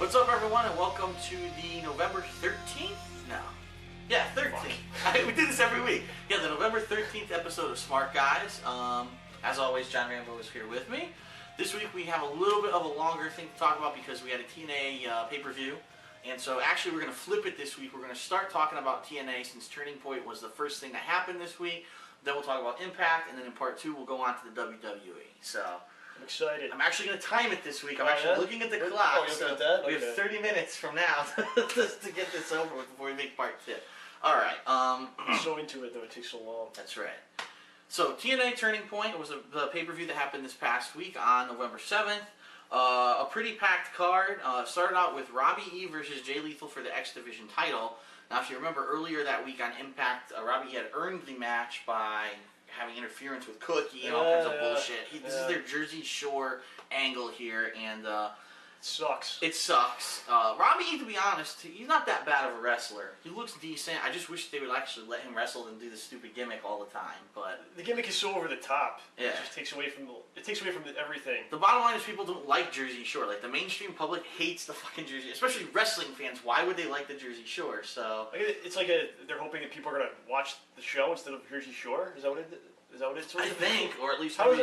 What's up, everyone, and welcome to the November 13th? No. Yeah, 13th. We do this every week. Yeah, the November 13th episode of Smark, guys. As always, John Rambo is here with me. This week we have a little bit of a longer thing to talk about because we had a TNA pay-per-view. And so actually we're going to flip it this week. We're going to start talking about TNA since Turning Point was the first thing that happened this week. Then we'll talk about Impact, and then in part 2 we'll go on to the WWE. So I'm excited. I'm actually going to time it this week. I'm actually looking at the clock. Oh, so that? We have 30 minutes from now to get this over with before we make part 2. All right. I'm so into it, though. It takes so long. That's right. So TNA Turning Point was the pay-per-view that happened this past week on November 7th. A pretty packed card. Started out with Robbie E versus Jay Lethal for the X Division title. Now, if you remember earlier that week on Impact, Robbie E had earned the match by having interference with Cookie and all kinds of bullshit. This is their Jersey Shore angle here, and it sucks. It sucks. Robbie E, to be honest, he's not that bad of a wrestler. He looks decent. I just wish they would actually let him wrestle and do this stupid gimmick all the time. But the gimmick is so over the top. Yeah. It just takes away from everything. The bottom line is people don't like Jersey Shore. Like, the mainstream public hates the fucking Jersey, especially wrestling fans. Why would they like the Jersey Shore? So it's like they're hoping that people are gonna watch the show instead of Jersey Shore. Is that what it's? I think, or at least How's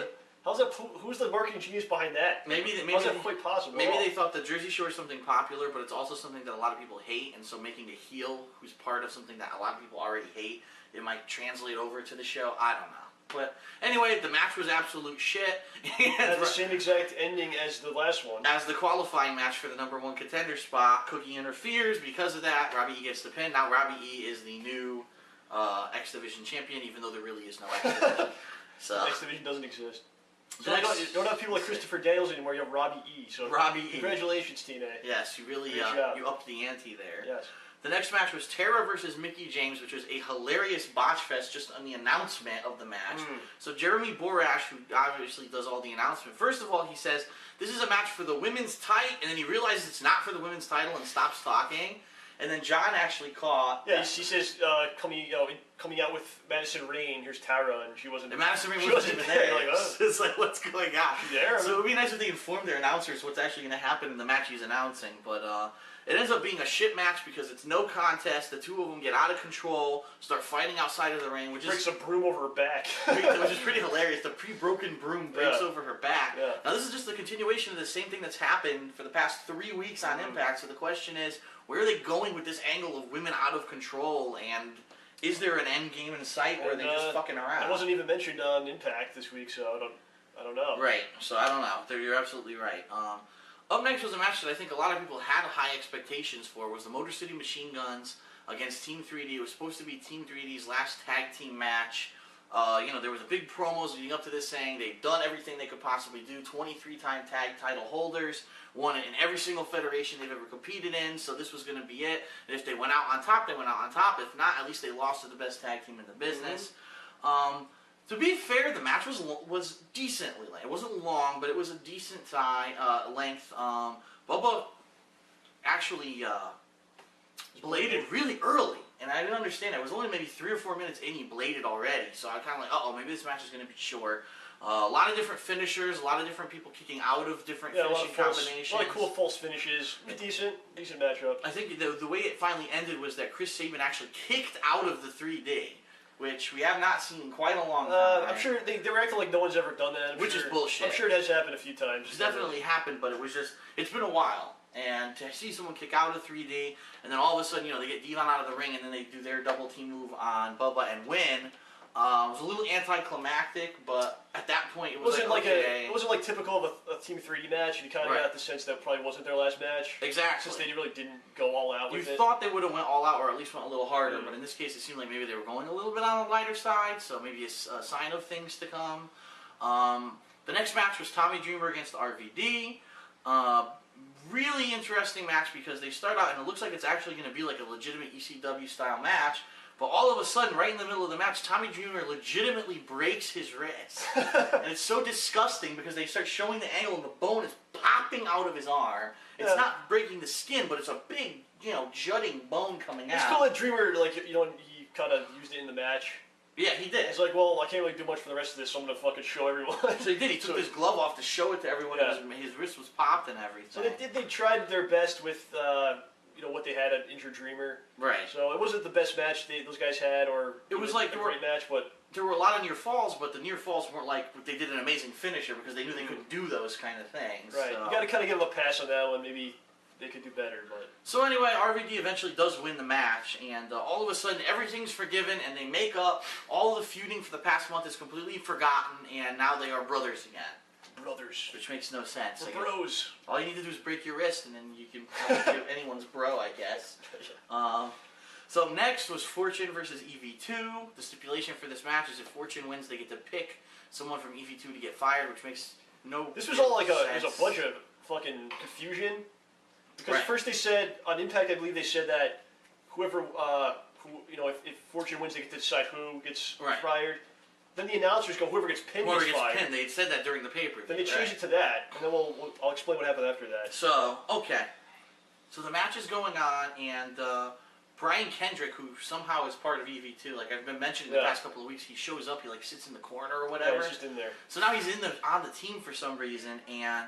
that? Who's the marketing genius behind that? How's that quite possible? Maybe they thought that Jersey Shore is something popular, but it's also something that a lot of people hate, and so making a heel who's part of something that a lot of people already hate, it might translate over to the show. I don't know. But anyway, the match was absolute shit. It had the same exact ending as the last one. As the qualifying match for the #1 contender spot, Cookie interferes. Because of that, Robbie E gets the pin. Now Robbie E is the new X Division champion, even though there really is no X Division. So X Division doesn't exist. So you don't have people like Christopher Daniels anymore. You have Robbie E. So Robbie congratulations, TNA. Yes, you really you upped the ante there. Yes. The next match was Tara versus Mickie James, which was a hilarious botch fest just on the announcement of the match. So Jeremy Borash, who obviously does all the announcement, first of all he says, this is a match for the women's title, and then he realizes it's not for the women's title and stops talking. And then John actually caught... Yeah, he says, coming out with Madison Rayne, here's Tara, and she wasn't... And Madison Rayne wasn't even there. Like, oh. It's like, what's going on? She's there. So it would be nice if they informed their announcers what's actually going to happen in the match he's announcing. But it ends up being a shit match because it's no contest. The two of them get out of control, start fighting outside of the ring, which breaks a broom over her back. Which is pretty hilarious. The pre-broken broom breaks over her back. Yeah. Now this is just the continuation of the same thing that's happened for the past 3 weeks on Impact. So the question is, where are they going with this angle of women out of control, and is there an end game in sight, or are they just fucking around? It wasn't even mentioned on Impact this week, so I don't know. Right, so I don't know. You're absolutely right. Up next was a match that I think a lot of people had high expectations for, was the Motor City Machine Guns against Team 3D. It was supposed to be Team 3D's last tag team match. There was a big promos leading up to this saying they've done everything they could possibly do. 23-time tag title holders, won it in every single federation they've ever competed in, so this was going to be it. And if they went out on top, they went out on top. If not, at least they lost to the best tag team in the business. To be fair, the match was decently length. It wasn't long, but it was a decent length. Bubba actually bladed really early. And I didn't understand it. It was only maybe 3 or 4 minutes in, he bladed already. So I kind of like, uh-oh, maybe this match is going to be short. A lot of different finishers, a lot of different people kicking out of different finishing combinations. A lot of cool false finishes. Decent matchup. I think the way it finally ended was that Chris Sabin actually kicked out of the 3D, which we have not seen in quite a long time. I'm sure they were acting like no one's ever done that. Which is bullshit. I'm sure it has happened a few times. It's definitely happened, but it's been a while. And to see someone kick out of 3D, and then all of a sudden, they get Devon out of the ring, and then they do their double team move on Bubba and win. It was a little anticlimactic, but at that point, it wasn't like typical of a Team 3D match. You kind of got the sense that probably wasn't their last match. Exactly. Since they really didn't go all out with it. You thought they would have went all out, or at least went a little harder, but in this case, it seemed like maybe they were going a little bit on the lighter side, so maybe a sign of things to come. The next match was Tommy Dreamer against RVD. Really interesting match because they start out, and it looks like it's actually going to be like a legitimate ECW style match, but all of a sudden, right in the middle of the match, Tommy Dreamer legitimately breaks his wrist. And it's so disgusting because they start showing the angle and the bone is popping out of his arm. It's not breaking the skin, but it's a big, jutting bone coming out. It's cool that Dreamer, he kind of used it in the match. Yeah, he did. He's like, well, I can't really do much for the rest of this, so I'm gonna fucking show everyone. So he did. He took his glove off to show it to everyone. Yeah. His wrist was popped and everything. So they tried their best with what they had at Injured Dreamer. Right. So it wasn't the best match those guys had, or it was like a great match, but there were a lot of near falls, but the near falls weren't like they did an amazing finisher because they knew they couldn't do those kind of things. Right. So. You got to kind of give them a pass on that one. Maybe they could do better, but. So anyway, RVD eventually does win the match, and all of a sudden everything's forgiven, and they make up. All the feuding for the past month is completely forgotten, and now they are brothers again. Brothers. Which makes no sense. We're bros. All you need to do is break your wrist, and then you can give anyone's bro, I guess. So next was Fortune versus EV2. The stipulation for this match is if Fortune wins, they get to pick someone from EV2 to get fired, which makes no This was all like sense. there's a bunch of fucking confusion. Because Right. first they said, on Impact I believe they said that whoever, if Fortune wins they get to decide who gets fired. Then the announcers go, whoever gets pinned Whoever gets gets fired. pinned, they said that during the pay-per-view. Then they changed it to that, and then I'll explain what happened after that. So, okay. So the match is going on, and Brian Kendrick, who somehow is part of EV2, like I've been mentioning the past couple of weeks, he shows up, he like sits in the corner or whatever. Yeah, he's just in there. So now he's on the team for some reason, and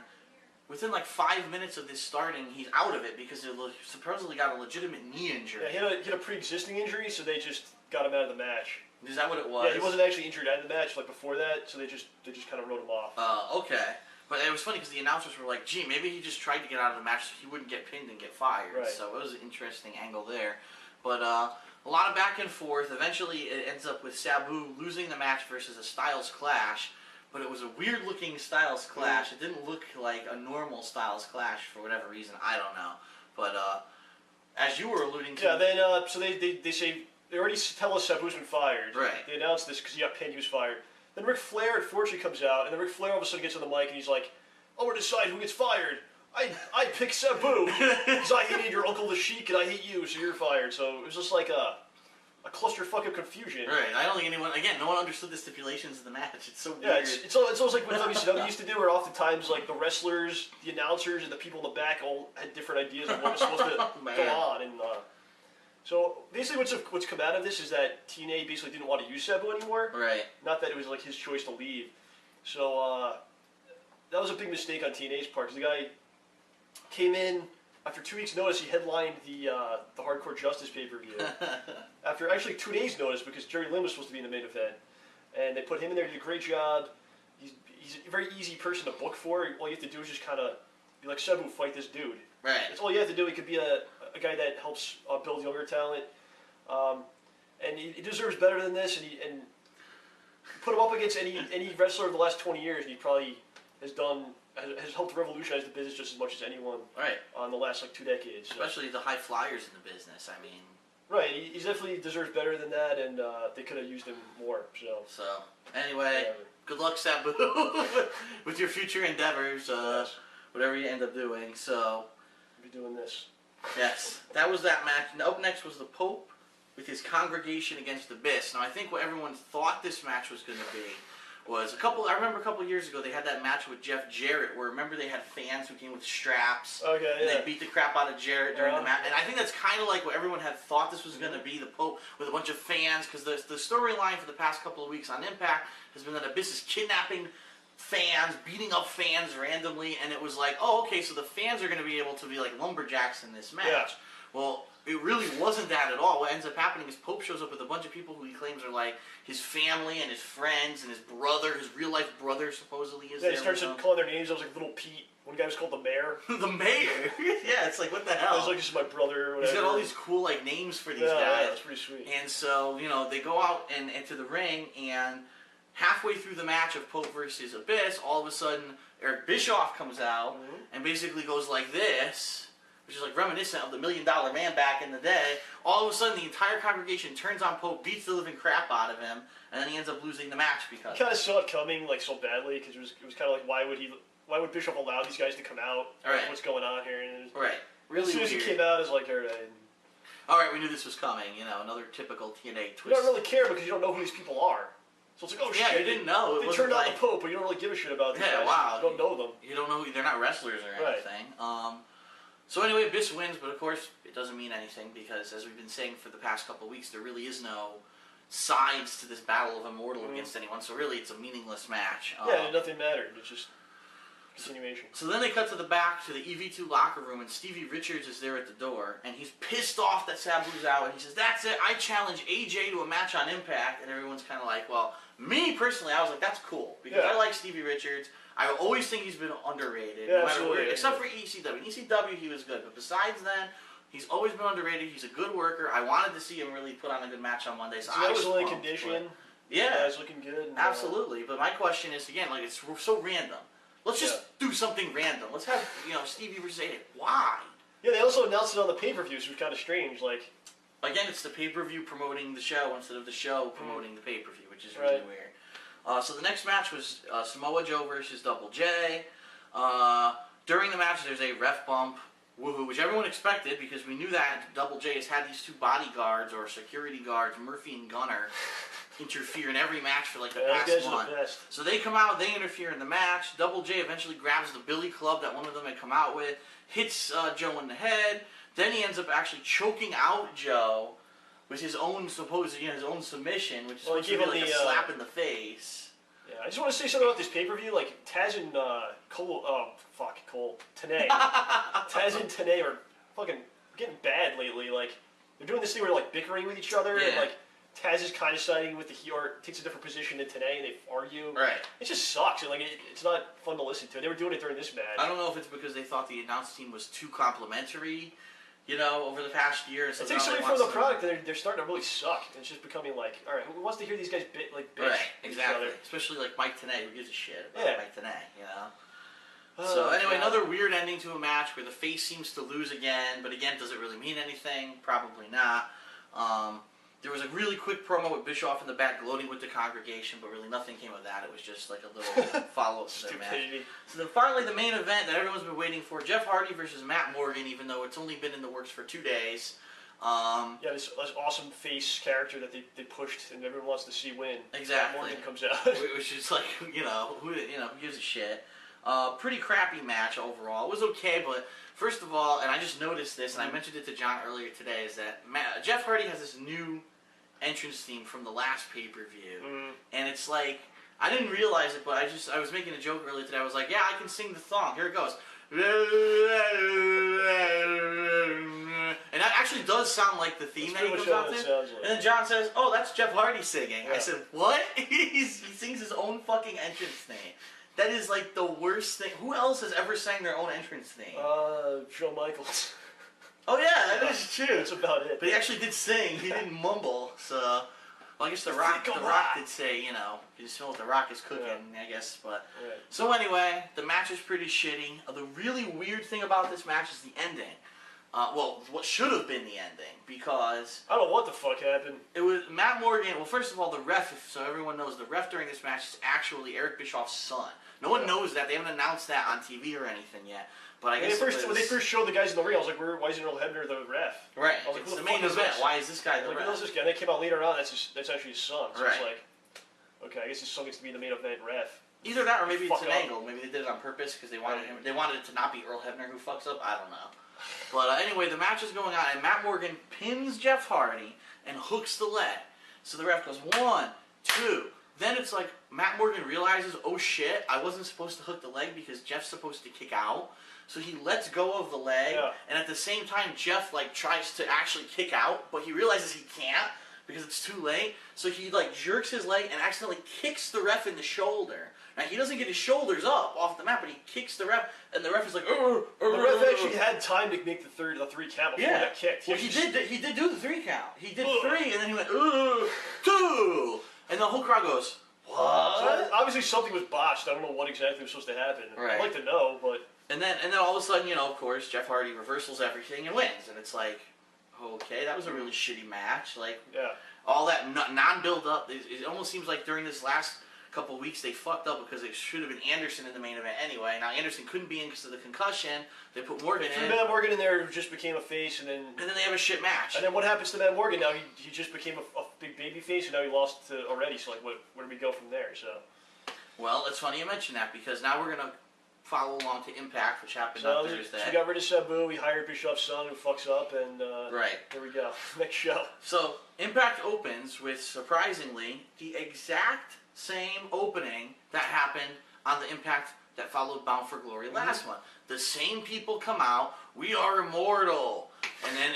within like 5 minutes of this starting, he's out of it because he supposedly got a legitimate knee injury. Yeah, he had a pre-existing injury, so they just got him out of the match. Is that what it was? Yeah, he wasn't actually injured out of the match like before that, so they just kind of wrote him off. Okay. But it was funny because the announcers were like, gee, maybe he just tried to get out of the match so he wouldn't get pinned and get fired. Right. So it was an interesting angle there. But a lot of back and forth. Eventually it ends up with Sabu losing the match versus a Styles Clash. But it was a weird-looking Styles Clash. It didn't look like a normal Styles Clash for whatever reason. I don't know. But as you were alluding to... Yeah, then, so they say... They already tell us Sabu's been fired. Right. They announced this because he got pinned, he was fired. Then Ric Flair, unfortunately, comes out, and then Ric Flair all of a sudden gets on the mic, and he's like, "I'm gonna decide who gets fired. I pick Sabu because I hated your uncle the Sheik, and I hate you, so you're fired." So it was just like a clusterfuck of confusion. Right. I don't think anyone... Again, no one understood the stipulations of the match. It's so Yeah, weird. it's almost like what WCW used to do, where oftentimes like the wrestlers, the announcers, and the people in the back all had different ideas of what was supposed to go on, and. So basically, what's come out of this is that TNA basically didn't want to use Sabu anymore. Right. Not that it was like his choice to leave. So that was a big mistake on TNA's part. Because the guy came in after 2 weeks' notice. He headlined the Hardcore Justice pay-per-view. After actually 2 days' notice, because Jerry Lynn was supposed to be in the main event, and they put him in there. He did a great job. He's a very easy person to book for. All you have to do is just kind of be like, Sabu, fight this dude. Right. That's all you have to do. He could be a guy that helps build younger talent, and he deserves better than this. And put him up against any wrestler of the last 20 years, and he probably has helped revolutionize the business just as much as anyone. Right. On the last 2 decades. Especially the high flyers in the business. I mean. Right. He definitely deserves better than that, and they could have used him more. So anyway, good luck, Sabu, with your future endeavors. Whatever you end up doing. So. Be doing this. Yes, that was that match. And up next was the Pope with his congregation against Abyss. Now, I think what everyone thought this match was going to be was I remember a couple of years ago they had that match with Jeff Jarrett where, remember, they had fans who came with straps. Okay, and they beat the crap out of Jarrett during the match. And I think that's kind of like what everyone had thought this was going to be, the Pope with a bunch of fans, because the storyline for the past couple of weeks on Impact has been that Abyss is kidnapping fans, beating up fans randomly, and it was like, oh, okay, so the fans are going to be able to be like lumberjacks in this match. Yeah. Well, it really wasn't that at all. What ends up happening is Pope shows up with a bunch of people who he claims are like his family and his friends and his brother, his real-life brother supposedly is there. Yeah, he starts calling their names. I was like, Little Pete. One guy was called the Mayor. The Mayor? Yeah, it's like, what the hell? I was like, this is my brother or whatever. He's got all these cool like names for these guys. Yeah, that's pretty sweet. And so, they go out and into the ring, and halfway through the match of Pope versus Abyss, all of a sudden Eric Bischoff comes out and basically goes like this, which is like reminiscent of the $1 Million Man back in the day. All of a sudden, the entire congregation turns on Pope, beats the living crap out of him, and then he ends up losing the match because. You kind of saw it coming like so badly because it was kind of like why would Bischoff allow these guys to come out? Right. What's going on here? And Really as soon as he came out, it was like, all right, we knew this was coming. Another typical TNA twist. You don't really care because you don't know who these people are. So it's like, oh shit, you didn't know. They turned on the Pope, but you don't really give a shit about these guys. Wow. You don't know them. You don't know. They're not wrestlers or anything. So anyway, Abyss wins, but of course it doesn't mean anything because, as we've been saying for the past couple of weeks, there really is no sides to this battle of immortal against anyone. So really, it's a meaningless match. Yeah, nothing mattered. It's just continuation. So then they cut to the back to the EV2 locker room, and Stevie Richards is there at the door, and he's pissed off that Sabu's out, and he says, "That's it, I challenge AJ to a match on Impact," and everyone's kind of like, well, me personally, I was like, that's cool, because I like Stevie Richards. I always think he's been underrated, no matter where, except for ECW. In ECW, he was good, but besides then, he's always been underrated. He's a good worker. I wanted to see him really put on a good match on Monday, so I was really pumped, conditioned. Yeah. The guy's looking good. And, absolutely, but my question is, again, like, it's so random. Let's just do something random. Let's have, Stevie versus AJ. Why? Yeah, they also announced it on the pay-per-view, so it was kind of strange. Like, again, it's the pay-per-view promoting the show instead of the show promoting the pay-per-view, which is really weird. So the next match was Samoa Joe versus Double J. During the match, there's a ref bump, woohoo, which everyone expected because we knew that Double J has had these two bodyguards or security guards, Murphy and Gunner, interfere in every match for like the past month. So they come out, they interfere in the match. Double J eventually grabs the billy club that one of them had come out with, hits Joe in the head. Then he ends up actually choking out Joe with his own his own submission, which is supposed to be like a slap in the face. Yeah, I just want to say something about this pay-per-view. Like Taz and Cole, Tenay, Taz and Tenay are fucking getting bad lately. Like they're doing this thing where they're like bickering with each other, and like Taz is kind of siding with the heel, or takes a different position than Tenay, and they argue. Right. It just sucks. And, like it's not fun to listen to. They were doing it during this match. I don't know if it's because they thought the announce team was too complimentary, over the past year. So it takes away from the product, and they're starting to really suck. It's just becoming like, all right, who wants to hear these guys bitch? Right, exactly. Especially like Mike Tenay, who gives a shit about Mike Tenay, So anyway, another weird ending to a match where the face seems to lose again, but again, does it really mean anything? Probably not. There was a really quick promo with Bischoff in the back gloating with the congregation, but really nothing came of that. It was just like a little follow-up to their match. So then finally the main event that everyone's been waiting for, Jeff Hardy versus Matt Morgan, even though it's only been in the works for 2 days. This awesome face character that they pushed and everyone wants to see win. Exactly. Matt Morgan comes out. Which is like, who gives a shit. Pretty crappy match overall. It was okay, but first of all, and I just noticed this, and I mentioned it to John earlier today, is that Jeff Hardy has this new entrance theme from the last pay-per-view, and it's like, I didn't realize it, but I was making a joke earlier today. I was like, yeah, I can sing the song. Here it goes. And that actually does sound like the theme that he goes out to. Like. And then John says, oh, that's Jeff Hardy singing. Yeah. I said, what? He sings his own fucking entrance theme. That is like the worst thing. Who else has ever sang their own entrance theme? Shawn Michaels. Oh yeah, that is true. That's about it. But he actually did sing. He didn't mumble. So, well, I guess The Rock did say, you can smell what The Rock is cooking, I guess. But so anyway, the match is pretty shitty. The really weird thing about this match is the ending. What should have been the ending, because I don't know what the fuck happened. It was Matt Morgan. Well, first of all, the ref, so everyone knows, the ref during this match is actually Eric Bischoff's son. No one knows that. They haven't announced that on TV or anything yet. But I guess when they first showed the guys in the ring, I was like, why isn't Earl Hebner the ref? Right. I was like, it's the main event. Why is this guy the ref? Who knows this guy? And they came out later on. That's actually his son. So right. It's like, okay, I guess his son gets to be the main event ref. Either that, or maybe it's an angle. Maybe they did it on purpose because they wanted him. They wanted it to not be Earl Hebner who fucks up. I don't know. But anyway, the match is going on, and Matt Morgan pins Jeff Hardy and hooks the leg. So the ref goes 1, 2. Then it's like Matt Morgan realizes, oh shit, I wasn't supposed to hook the leg because Jeff's supposed to kick out. So he lets go of the leg, and at the same time, Jeff tries to actually kick out, but he realizes he can't because it's too late. So he jerks his leg and accidentally kicks the ref in the shoulder. Now he doesn't get his shoulders up off the mat, but he kicks the ref, and the ref is like, the ref actually had time to make the 3 count before he got kicked. Well, he did do the 3 count. He did 3, and then he went 2, and the whole crowd goes, what? So obviously something was botched. I don't know what exactly was supposed to happen. Right. I'd like to know, but and then all of a sudden, of course, Jeff Hardy reversals everything and wins, and it's like, okay, that was a really shitty match. All that non-build up. It almost seems like during this last couple of weeks they fucked up because it should have been Anderson in the main event anyway. Now Anderson couldn't be in because of the concussion. They put Morgan in. Matt Morgan in there, who just became a face, and then they have a shit match. And then what happens to Matt Morgan now? He just became a big baby face, and now he lost already. So where do we go from there? So well, it's funny you mention that because now we're gonna follow along to Impact, which happened So on Thursday. we got rid of Sabu. We hired Bischoff's son, who fucks up, and Right. Here we go. Next show. So Impact opens with, surprisingly, the exact same opening that happened on the Impact that followed Bound for Glory last month. The same people come out. We are immortal. And then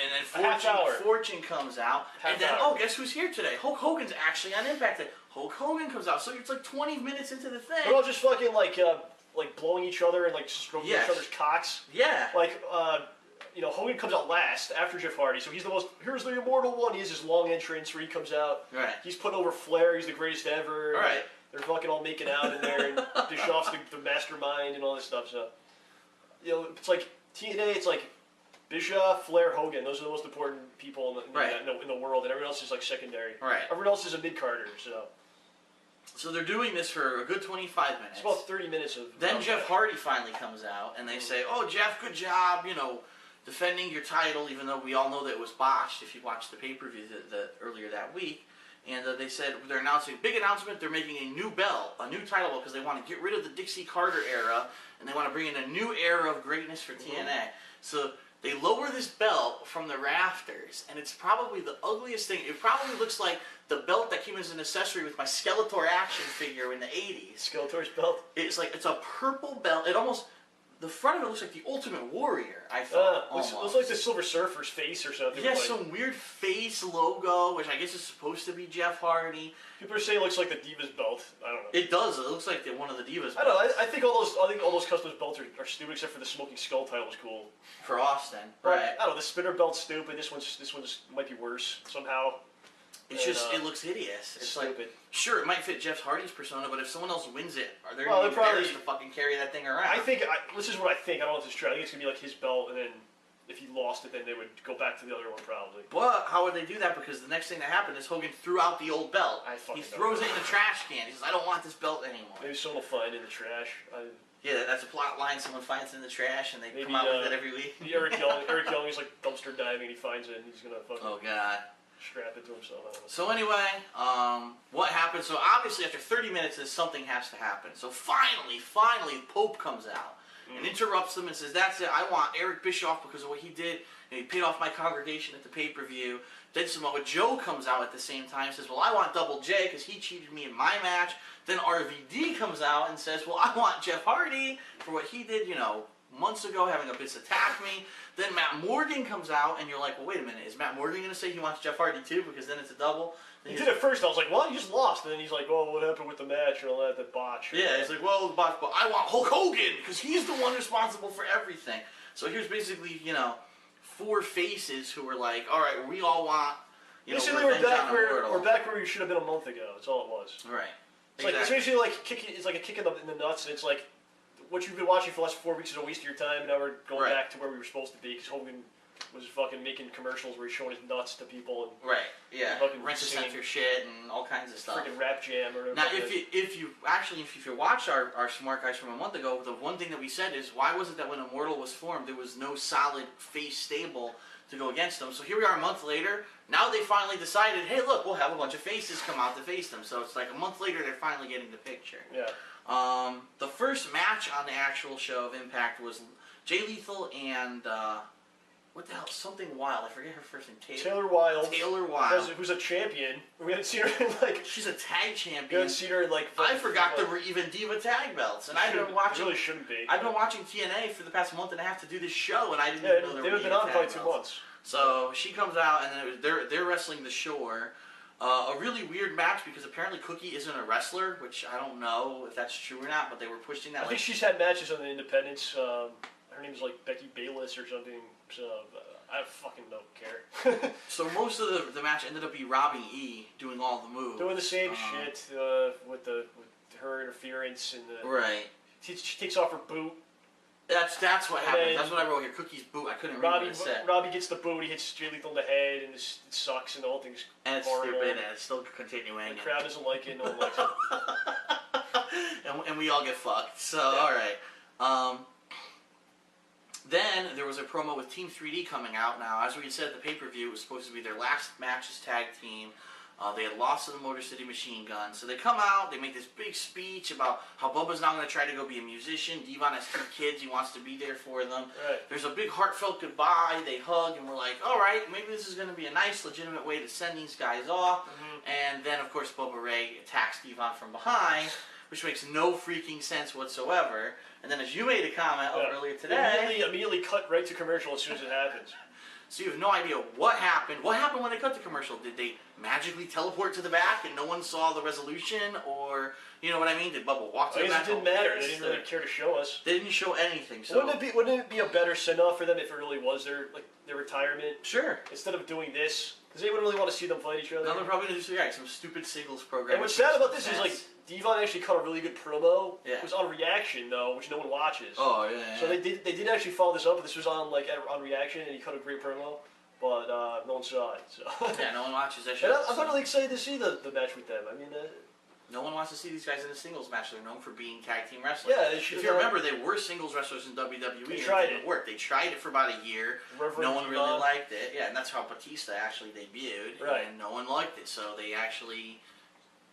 Fortune comes out. And then, guess who's here today? Hulk Hogan's actually on Impact today. Hulk Hogan comes out. So it's like 20 minutes into the thing. They're all just fucking like blowing each other and like stroking each other's cocks. Yeah. Like, Hogan comes out last after Jeff Hardy, so he's the most. Here's the immortal one. He has his long entrance where he comes out. Right. He's put over Flair. He's the greatest ever. Right. They're fucking all making out in there, and Bischoff's the mastermind and all this stuff. So, it's like TNA. It's like Bischoff, Flair, Hogan. Those are the most important people in the world, and everyone else is like secondary. Right. Everyone else is a mid-carder. So they're doing this for a good 25 minutes. It's about 30 minutes of. Then Jeff Hardy finally comes out, and they say, "Oh, Jeff, good job. Defending your title, even though we all know that it was botched. If you watched the pay-per-view earlier that week." And they said they're announcing big announcement. They're making a new belt, a new title belt, because they want to get rid of the Dixie Carter era, and they want to bring in a new era of greatness for TNA. So they lower this belt from the rafters, and it's probably the ugliest thing. It probably looks like the belt that came as an accessory with my Skeletor action figure in the 80s. Skeletor's belt? It's a purple belt. The front of it looks like the Ultimate Warrior, I thought. Looks like the Silver Surfer's face or something. Yeah, some weird face logo, which I guess is supposed to be Jeff Hardy. People are saying it looks like the Divas belt. I don't know. It does. It looks like one of the Divas belts. I don't know. I think all those custom belts are stupid, except for the Smoking Skull title was cool. For Austin, right? Right. I don't know. The spinner belt's stupid. This one's might be worse somehow. It's it looks hideous. It's stupid. Like, sure, it might fit Jeff Hardy's persona, but if someone else wins it, are they they're embarrassed to fucking carry that thing around? This is what I think. I don't know if it's true. I think it's gonna be like his belt, and then if he lost it, then they would go back to the other one probably. But how would they do that? Because the next thing that happened is Hogan threw out the old belt. He throws it in the trash can. He says, "I don't want this belt anymore." Maybe someone will find it in the trash. Yeah, that's a plot line. Someone finds it in the trash, and they come out with it every week. Eric Young is like dumpster diving, and he finds it, and he's gonna fucking. Oh God. Strap it to himself. I don't know. So anyway, what happened? So obviously after 30 minutes, something has to happen. So finally, Pope comes out and interrupts them and says, "That's it. I want Eric Bischoff because of what he did. And he paid off my congregation at the pay-per-view." Then Samoa Joe comes out at the same time and says, "Well, I want Double J because he cheated me in my match." Then RVD comes out and says, "Well, I want Jeff Hardy for what he did, months ago, having Abyss attack me." Then Matt Morgan comes out, and you're like, well, wait a minute, is Matt Morgan going to say he wants Jeff Hardy too? Because then it's a double. He did it first. I was like, well, you just lost. And then he's like, oh, what happened with the match and all that, the botch. Yeah, he's like, well, the botch, but I want Hulk Hogan because he's the one responsible for everything. So here's basically, 4 faces who were like, all right, we all want, basically we're back where we should have been a month ago. That's all it was. Right. It's basically like it's like a kick in the nuts, and it's like what you've been watching for the last 4 weeks is a waste of your time, and now we're going back to where we were supposed to be, because Hogan was fucking making commercials where he's showing his nuts to people. And right, yeah. Rent-a-Center shit and all kinds of stuff. Freaking Rap Jam or whatever. Now, if you watch our Smark guys from a month ago, the one thing that we said is, why was it that when Immortal was formed, there was no solid face stable to go against them? So here we are a month later. Now they finally decided, hey, look, we'll have a bunch of faces come out to face them. So it's like a month later, they're finally getting the picture. Yeah. The first match on the actual show of Impact was Jay Lethal and what the hell? Something Wild. I forget her first name. Taylor Wilde. Taylor Wilde. Who's a champion. We haven't seen her in like. She's a tag champion. We haven't seen her in like. I forgot there were even Diva tag belts, and I've been watching. Really shouldn't be. I've been watching TNA for the past month and a half to do this show, and I didn't even know there were. They've been on for like 2 months. So she comes out, and they're wrestling the Shore. A really weird match because apparently Cookie isn't a wrestler, which I don't know if that's true or not, but they were pushing that. I think she's had matches on the Independents. Her name's like Becky Bayless or something. So I fucking don't care. So most of the match ended up being Robbie E doing all the moves. Doing the same shit with her interference and the. Right. She takes off her boot. That's what happened. That's what I wrote here. Cookie's boot. I couldn't remember what it said. Robbie gets the boot. He hits Jay Lethal in the head, and it sucks, and the whole thing's and it's horrible. stupid, and it's still continuing. The crowd doesn't like it. No one likes it. and we all get fucked. So yeah. All right. Then there was a promo with Team 3D coming out. Now, as we had said at the pay-per-view, it was supposed to be their last match as tag team. They had lost to the Motor City Machine Guns. So they come out, they make this big speech about how Bubba's not going to try to go be a musician. Devon has 2 kids, he wants to be there for them. Right. There's a big heartfelt goodbye, they hug, and we're like, alright, maybe this is going to be a nice, legitimate way to send these guys off. And then, of course, Bubba Ray attacks Devon from behind, which makes no freaking sense whatsoever. And then as you made a comment earlier today... Immediately cut right to commercial as soon as it happens. So you have no idea what happened. What happened when they cut the commercial? Did they magically teleport to the back and no one saw the resolution? Or, you know what I mean? Did Bubba walk to the back? It didn't matter. They didn't really care to show us. They didn't show anything. So Wouldn't it be a better send-off for them if it really was their retirement? Sure. Instead of doing this. Because they wouldn't really want to see them fight each other. No, they're probably going to do some stupid singles program. And what's sad about this is, like, Devon actually cut a really good promo. Yeah. It was on Reaction, though, which no one watches. Oh, yeah. So they did actually follow this up, but this was on Reaction, and he cut a great promo. But no one saw it. So. Yeah, no one watches that show. I'm not really excited to see the match with them. I mean, no one wants to see these guys in a singles match. They're known for being tag team wrestlers. Yeah, if you remember, they were singles wrestlers in WWE. They tried it. Work. They tried it for about a year. No one really liked it. Yeah, and that's how Batista actually debuted. Right. And no one liked it, so they actually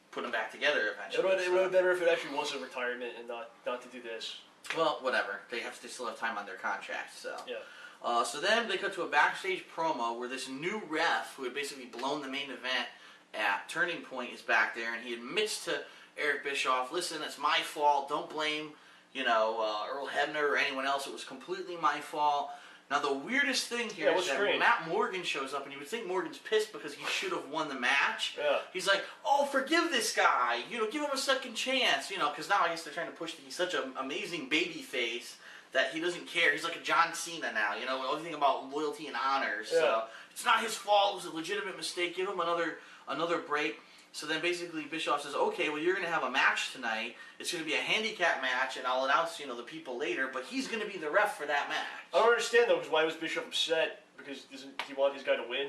put them back together eventually. It would have been better if it actually was a retirement and not to do this. Well, whatever. They still have time on their contract, so. Yeah. So then they cut to a backstage promo where this new ref, who had basically blown the main event at Turning Point, is back there, and he admits to Eric Bischoff, listen, it's my fault, don't blame, Earl Hebner or anyone else, it was completely my fault. Now the weirdest thing here is that when Matt Morgan shows up, and you would think Morgan's pissed because he should have won the match. Yeah. He's like, oh, forgive this guy, give him a second chance, because now I guess they're trying to push that he's such an amazing baby face that he doesn't care. He's like a John Cena now, everything about loyalty and honor. So it's not his fault. It was a legitimate mistake. Give him another break. So then basically Bischoff says, okay, well, you're going to have a match tonight. It's going to be a handicap match, and I'll announce, the people later, but he's going to be the ref for that match. I don't understand, though, because why was Bischoff upset? Because doesn't he want his guy to win?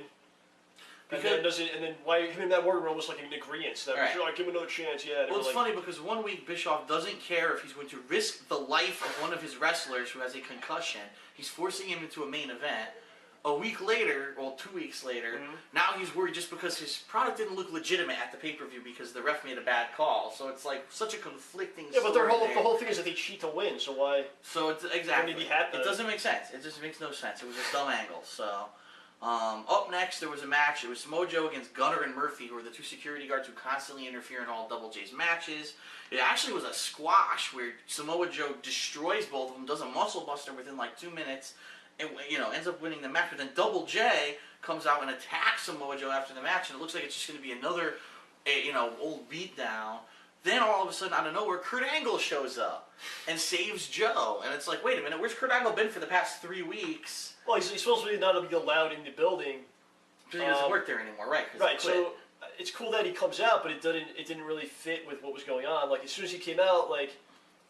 Because, and then why him and Matt Morgan were almost like in agreement. That give him another chance, yeah. Well, it's funny because one week Bischoff doesn't care if he's going to risk the life of one of his wrestlers who has a concussion. He's forcing him into a main event. A week later, 2 weeks later, now he's worried just because his product didn't look legitimate at the pay-per-view because the ref made a bad call. So it's like such a conflicting story. Yeah, but the whole thing is that they cheat to win, so why? So it's exactly. Be happy? It doesn't make sense. It just makes no sense. It was a dumb angle. So up next, there was a match. It was Samoa Joe against Gunner and Murphy, who were the 2 security guards who constantly interfere in all Double J's matches. It actually was a squash where Samoa Joe destroys both of them, does a muscle buster within like 2 minutes, and ends up winning the match. But then Double J comes out and attacks Samoa Joe after the match, and it looks like it's just going to be another, old beatdown. Then all of a sudden, out of nowhere, Kurt Angle shows up and saves Joe, and it's like, wait a minute, where's Kurt Angle been for the past 3 weeks? Well, he's supposed to be not be allowed in the building. Because he doesn't work there anymore, right? Right. So it's cool that he comes out, but it didn't really fit with what was going on. Like as soon as he came out, like.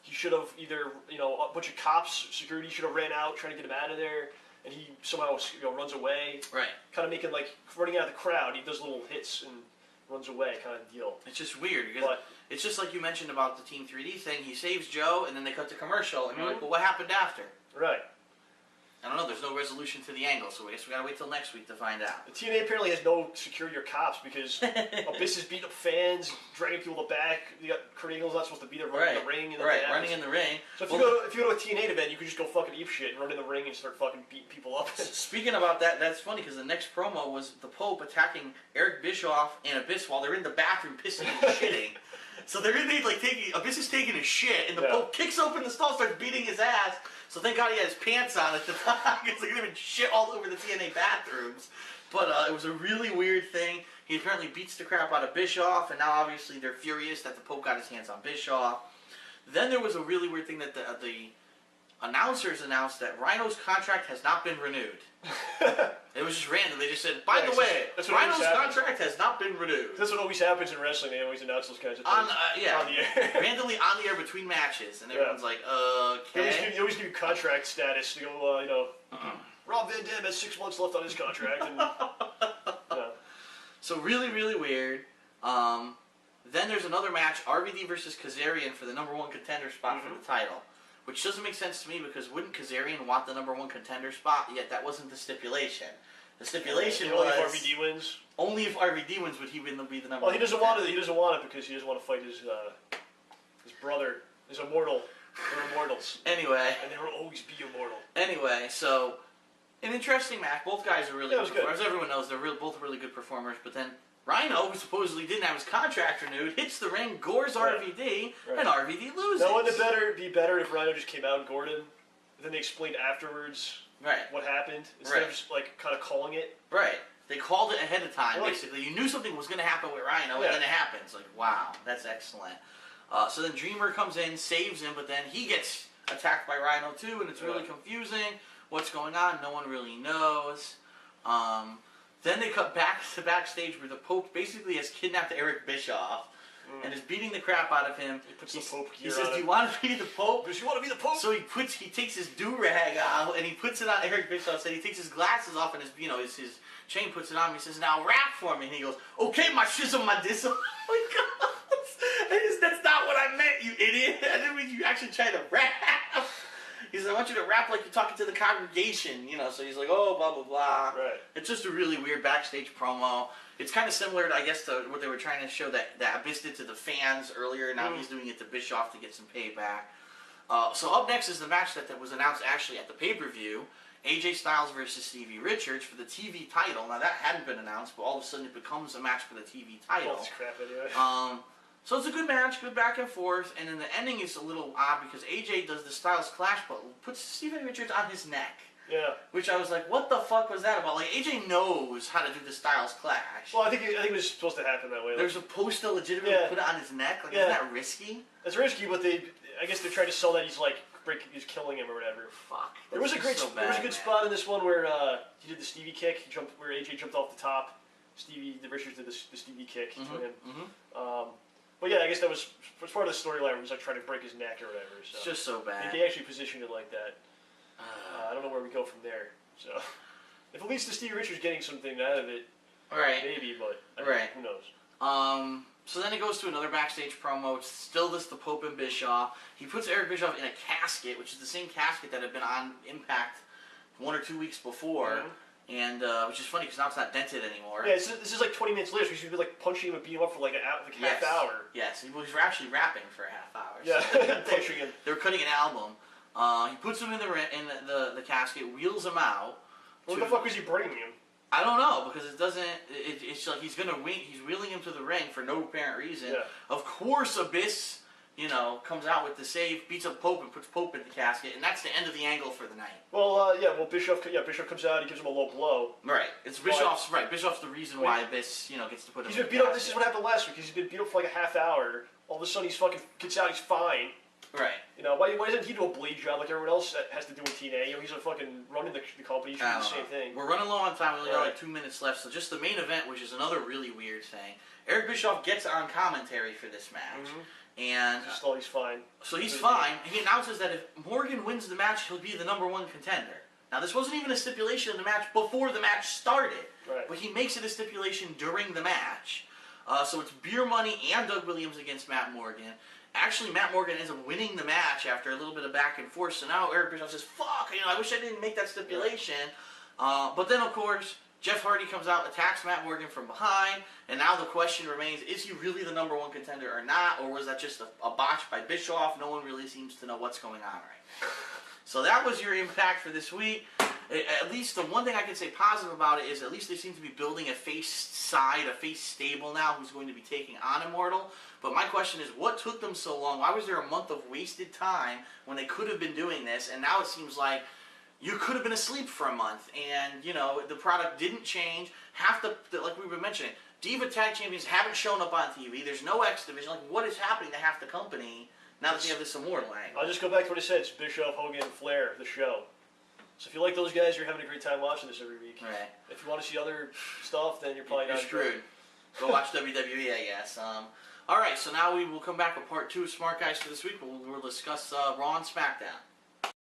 He should have either, a bunch of cops, security should have ran out trying to get him out of there, and he somehow, runs away. Right. Kind of making, running out of the crowd. He does little hits and runs away kind of deal. It's just weird, because it's just like you mentioned about the Team 3D thing. He saves Joe, and then they cut to commercial, and you're like, well, what happened after? Right. I don't know, there's no resolution to the angle, so I guess we gotta wait till next week to find out. The TNA apparently has no security or cops because Abyss is beating up fans, dragging people to the back. You got Kurt Angle's not supposed to be there running in the ring. Running in the ring. So if you go to a TNA event, you could just go fucking ape shit and run in the ring and start fucking beating people up. Speaking about that, that's funny because the next promo was the Pope attacking Eric Bischoff and Abyss while they're in the bathroom pissing and shitting. So they're in there, Abyss is taking a shit, and the Pope kicks open the stall, starts beating his ass. So thank God he had his pants on at the time, because they're gonna shit all over the TNA bathrooms. But it was a really weird thing. He apparently beats the crap out of Bischoff, and now obviously they're furious that the Pope got his hands on Bischoff. Then there was a really weird thing that the announcers announced that Rhino's contract has not been renewed. It was just random. They just said, by the way, Rhino's contract has not been renewed. That's what always happens in wrestling. They always announce those kinds of things. On the air. Randomly on the air between matches. And everyone's like, okay. They always give you contract status. They go, Rob Van Dam has 6 months left on his contract. And, So really, really weird. Then there's another match, RVD versus Kazarian for the #1 contender spot for the title. Which doesn't make sense to me because wouldn't Kazarian want the #1 contender spot? Yet that wasn't the stipulation. The stipulation only was if RVD wins. only if RVD wins would he be the number Well, one. he doesn't want it. He doesn't want it because he doesn't want to fight his brother, his immortal. They're immortals, Anyway, and they will always be immortal. Anyway, so an interesting match. Both guys are really Yeah, it was good performers. As everyone knows, they're both really good performers. But then Rhino, who supposedly didn't have his contract renewed, hits the ring, gores RVD, and RVD loses. Now, wouldn't it be better if Rhino just came out and gored him, and then they explained afterwards what happened instead of just like kind of calling it? Right. They called it ahead of time. Basically, you knew something was going to happen with Rhino, and then it happens. Like, wow, that's excellent. So then Dreamer comes in, saves him, but then he gets attacked by Rhino too, and it's really confusing. What's going on? No one really knows. Then they cut back to backstage where the Pope basically has kidnapped Eric Bischoff and is beating the crap out of him. He puts the Pope gear He says, on "Do him. you want to be the Pope?" Does you want to be the Pope? So he takes his do-rag out and he puts it on Eric Bischoff. And he takes his glasses off and his chain, puts it on him. He says, "Now rap for me." And he goes, "Okay, my shizzle, my dizzle." Oh my God. That's not what I meant, you idiot. I didn't mean you actually trying to rap. He says, "I want you to rap like you're talking to the congregation." So he's like, "Oh, blah, blah, blah." Right. It's just a really weird backstage promo. It's kind of similar, I guess, to what they were trying to show that Abyss did to the fans earlier. Now he's doing it to Bischoff to get some payback. So up next is the match that was announced actually at the pay-per-view. AJ Styles versus Stevie Richards for the TV title. Now, that hadn't been announced, but all of a sudden it becomes a match for the TV title. That's crap anyway. So it's a good match, good back and forth, and then the ending is a little odd because AJ does the Styles Clash, but puts Stevie Richards on his neck. Yeah. Which I was like, what the fuck was that about? Like, AJ knows how to do the Styles Clash. Well, I think it was supposed to happen that way. There's supposed to legitimately put it on his neck? Like, isn't that risky? It's risky, but I guess they're trying to sell that he's killing him or whatever. Fuck. There was a good spot in this one where he did the Stevie kick. Where AJ jumped off the top. Richards did the Stevie kick to him. But yeah, I guess that was part of the storyline where he was like trying to break his neck or whatever. So. It's just so bad. They actually positioned it like that. I don't know where we go from there. So if it leads to Stevie Richards getting something out of it, maybe. But who knows? So then it goes to another backstage promo. It's still the Pope and Bischoff. He puts Eric Bischoff in a casket, which is the same casket that had been on Impact 1 or 2 weeks before. And which is funny because now it's not dented anymore. Yeah, this is like 20 minutes later, so we should be like punching him and beating him up for like half hour. Yes, he was actually rapping for a half hour. Yeah, So punching him. They were cutting an album. He puts him in the casket, wheels him out. What the fuck was he bringing him? I don't know, because it doesn't. It's like he's wheeling him to the ring for no apparent reason. Yeah. Of course, Abyss, comes out with the save, beats up Pope, and puts Pope in the casket, and that's the end of the angle for the night. Well, Bischoff comes out, he gives him a low blow. Right. It's Bischoff's right. Bischoff's the reason why Abyss, gets to put him. He's been beat up. This is what happened last week. He's been beat up for like a half hour. All of a sudden, gets out. He's fine. Right. Why doesn't he do a blade job like everyone else has to do with TNA? He's running the company. He should do the same thing. We're running low on time. We only got like 2 minutes left. So just the main event, which is another really weird thing. Eric Bischoff gets on commentary for this match. And he's fine. So he's fine. He announces that if Morgan wins the match, he'll be the #1 contender. Now, this wasn't even a stipulation in the match before the match started. Right. But he makes it a stipulation during the match. So it's Beer Money and Doug Williams against Matt Morgan. Actually, Matt Morgan ends up winning the match after a little bit of back and forth. So now Eric Bischoff says, fuck, I wish I didn't make that stipulation. But then, of course, Jeff Hardy comes out, attacks Matt Morgan from behind. And now the question remains, is he really the #1 contender or not? Or was that just a botch by Bischoff? No one really seems to know what's going on right now. So that was your Impact for this week. At least the one thing I can say positive about it is at least they seem to be building a face stable now who's going to be taking on Immortal. But my question is, what took them so long? Why was there a month of wasted time when they could have been doing this? And now it seems like you could have been asleep for a month and, the product didn't change. Half like we've been mentioning, Diva Tag Champions haven't shown up on TV. There's no X Division. Like, what is happening to half the company now that they have this Immortal angle? I'll just go back to what I said. It's Bischoff, Hogan, and Flair, the show. So if you like those guys, you're having a great time watching this every week. Right. If you want to see other stuff, then you're probably not screwed. Go watch WWE, I guess. All right, so now we will come back with part 2 of Smart Guys for this week. We'll discuss Raw and SmackDown.